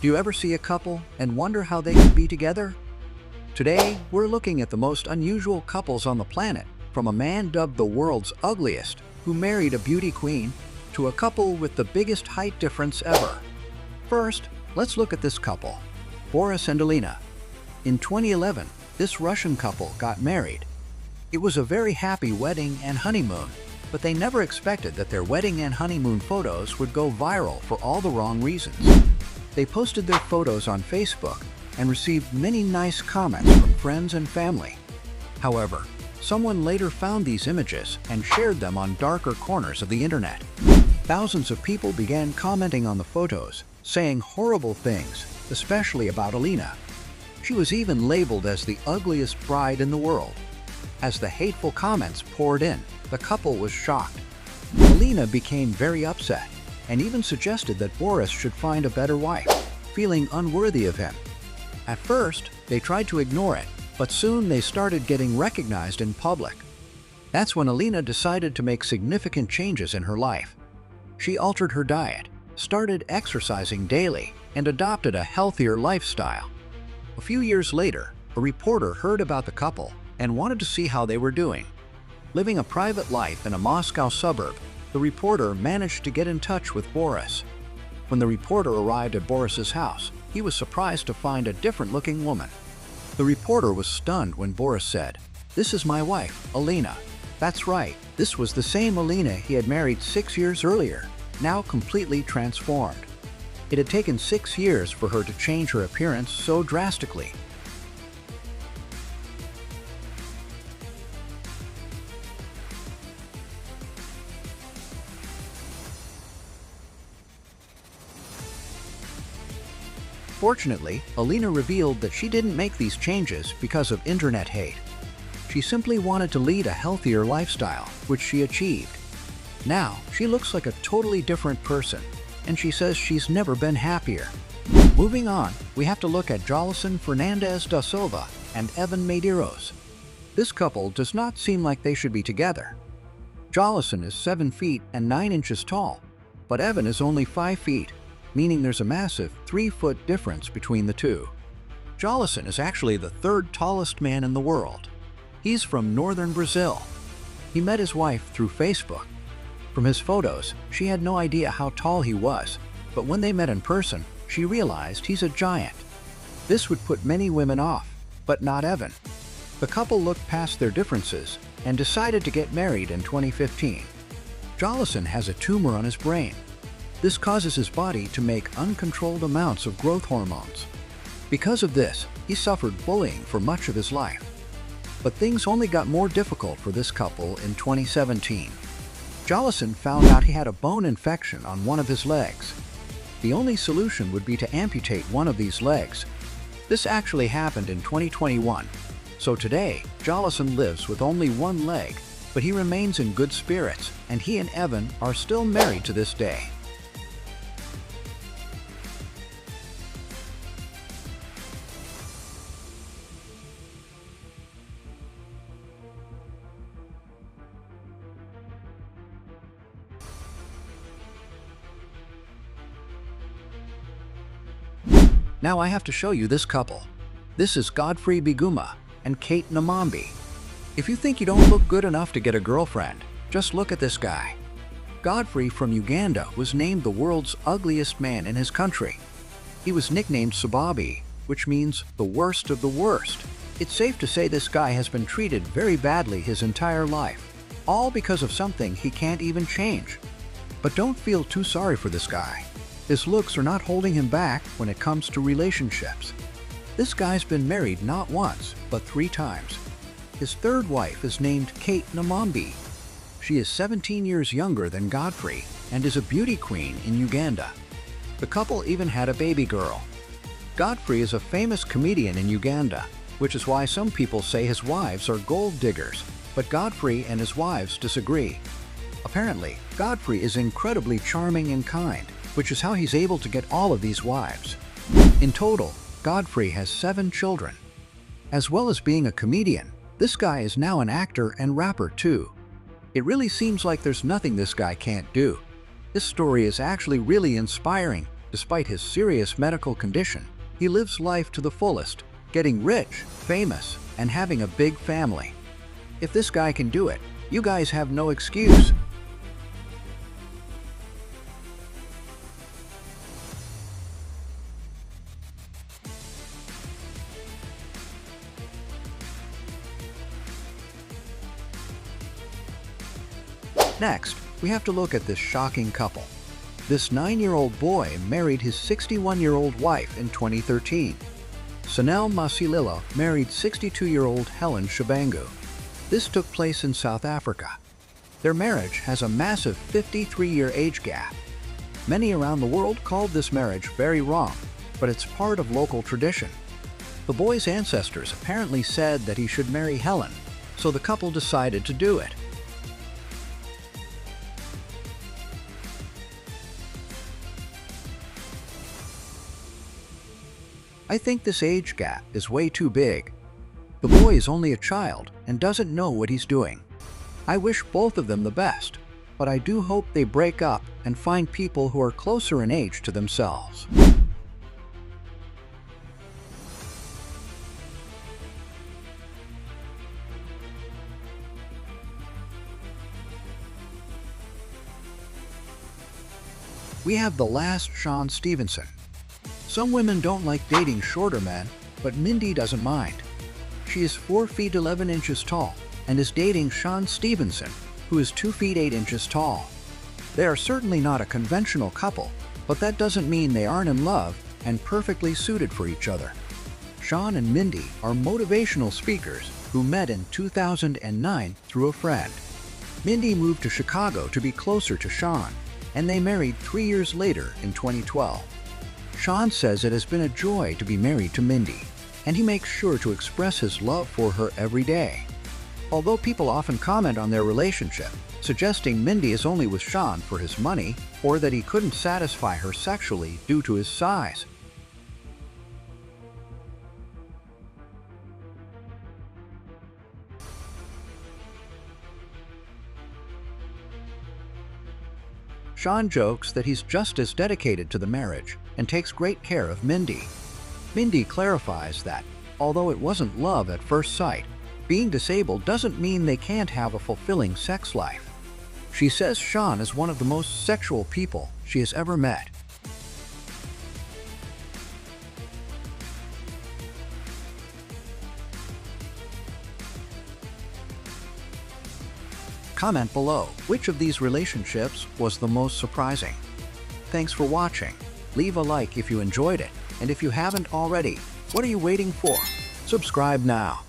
Do you ever see a couple and wonder how they could be together? Today, we're looking at the most unusual couples on the planet, from a man dubbed the world's ugliest, who married a beauty queen, to a couple with the biggest height difference ever. First, let's look at this couple, Boris and Alina. In 2011, this Russian couple got married. It was a very happy wedding and honeymoon, but they never expected that their wedding and honeymoon photos would go viral for all the wrong reasons. They posted their photos on Facebook and received many nice comments from friends and family. However, someone later found these images and shared them on darker corners of the internet. Thousands of people began commenting on the photos, saying horrible things, especially about Alina. She was even labeled as the ugliest bride in the world. As the hateful comments poured in, the couple was shocked. Alina became very upset and even suggested that Boris should find a better wife, feeling unworthy of him. At first, they tried to ignore it, but soon they started getting recognized in public. That's when Alina decided to make significant changes in her life. She altered her diet, started exercising daily, and adopted a healthier lifestyle. A few years later, a reporter heard about the couple and wanted to see how they were doing. Living a private life in a Moscow suburb, the reporter managed to get in touch with Boris. When the reporter arrived at Boris's house, he was surprised to find a different-looking woman. The reporter was stunned when Boris said, "This is my wife, Alina." That's right, this was the same Alina he had married 6 years earlier, now completely transformed. It had taken 6 years for her to change her appearance so drastically. Fortunately, Alina revealed that she didn't make these changes because of internet hate. She simply wanted to lead a healthier lifestyle, which she achieved. Now, she looks like a totally different person, and she says she's never been happier. Moving on, we have to look at Jolison Fernandez da Silva and Evan Medeiros. This couple does not seem like they should be together. Jolison is 7 feet and 9 inches tall, but Evan is only 5 feet, meaning there's a massive 3-foot difference between the two. Jolison is actually the 3rd tallest man in the world. He's from northern Brazil. He met his wife through Facebook. From his photos, she had no idea how tall he was, but when they met in person, she realized he's a giant. This would put many women off, but not Evan. The couple looked past their differences and decided to get married in 2015. Jolison has a tumor on his brain. This causes his body to make uncontrolled amounts of growth hormones. Because of this, he suffered bullying for much of his life. But things only got more difficult for this couple in 2017. Jolison found out he had a bone infection on one of his legs. The only solution would be to amputate one of these legs. This actually happened in 2021. So today, Jolison lives with only one leg, but he remains in good spirits, and he and Evan are still married to this day. Now I have to show you this couple. This is Godfrey Biguma and Kate Namambi. If you think you don't look good enough to get a girlfriend, just look at this guy. Godfrey from Uganda was named the world's ugliest man in his country. He was nicknamed Sababi, which means the worst of the worst. It's safe to say this guy has been treated very badly his entire life, all because of something he can't even change. But don't feel too sorry for this guy. His looks are not holding him back when it comes to relationships. This guy's been married not once, but 3 times. His 3rd wife is named Kate Namambi. She is 17 years younger than Godfrey and is a beauty queen in Uganda. The couple even had a baby girl. Godfrey is a famous comedian in Uganda, which is why some people say his wives are gold diggers, but Godfrey and his wives disagree. Apparently, Godfrey is incredibly charming and kind, which is how he's able to get all of these wives. In total, Godfrey has 7 children. As well as being a comedian, this guy is now an actor and rapper too. It really seems like there's nothing this guy can't do. This story is actually really inspiring Despite his serious medical condition, he lives life to the fullest, getting rich, famous, and having a big family. If this guy can do it, you guys have no excuse. Next, we have to look at this shocking couple. This 9-year-old boy married his 61-year-old wife in 2013. Sanel Masililo married 62-year-old Helen Shabangu. This took place in South Africa. Their marriage has a massive 53-year age gap. Many around the world called this marriage very wrong, but it's part of local tradition. The boy's ancestors apparently said that he should marry Helen, so the couple decided to do it. I think this age gap is way too big. The boy is only a child and doesn't know what he's doing. I wish both of them the best, but I do hope they break up and find people who are closer in age to themselves. We have the last Sean Stevenson. Some women don't like dating shorter men, but Mindy doesn't mind. She is 4 feet 11 inches tall and is dating Sean Stevenson, who is 2 feet 8 inches tall. They are certainly not a conventional couple, but that doesn't mean they aren't in love and perfectly suited for each other. Sean and Mindy are motivational speakers who met in 2009 through a friend. Mindy moved to Chicago to be closer to Sean, and they married 3 years later in 2012. Sean says it has been a joy to be married to Mindy, and he makes sure to express his love for her every day. Although people often comment on their relationship, suggesting Mindy is only with Sean for his money or that he couldn't satisfy her sexually due to his size. Sean jokes that he's just as dedicated to the marriage and takes great care of Mindy. Mindy clarifies that, although it wasn't love at first sight, being disabled doesn't mean they can't have a fulfilling sex life. She says Sean is one of the most sexual people she has ever met. Comment below which of these relationships was the most surprising. Thanks for watching. Leave a like if you enjoyed it, and if you haven't already, what are you waiting for? Subscribe now.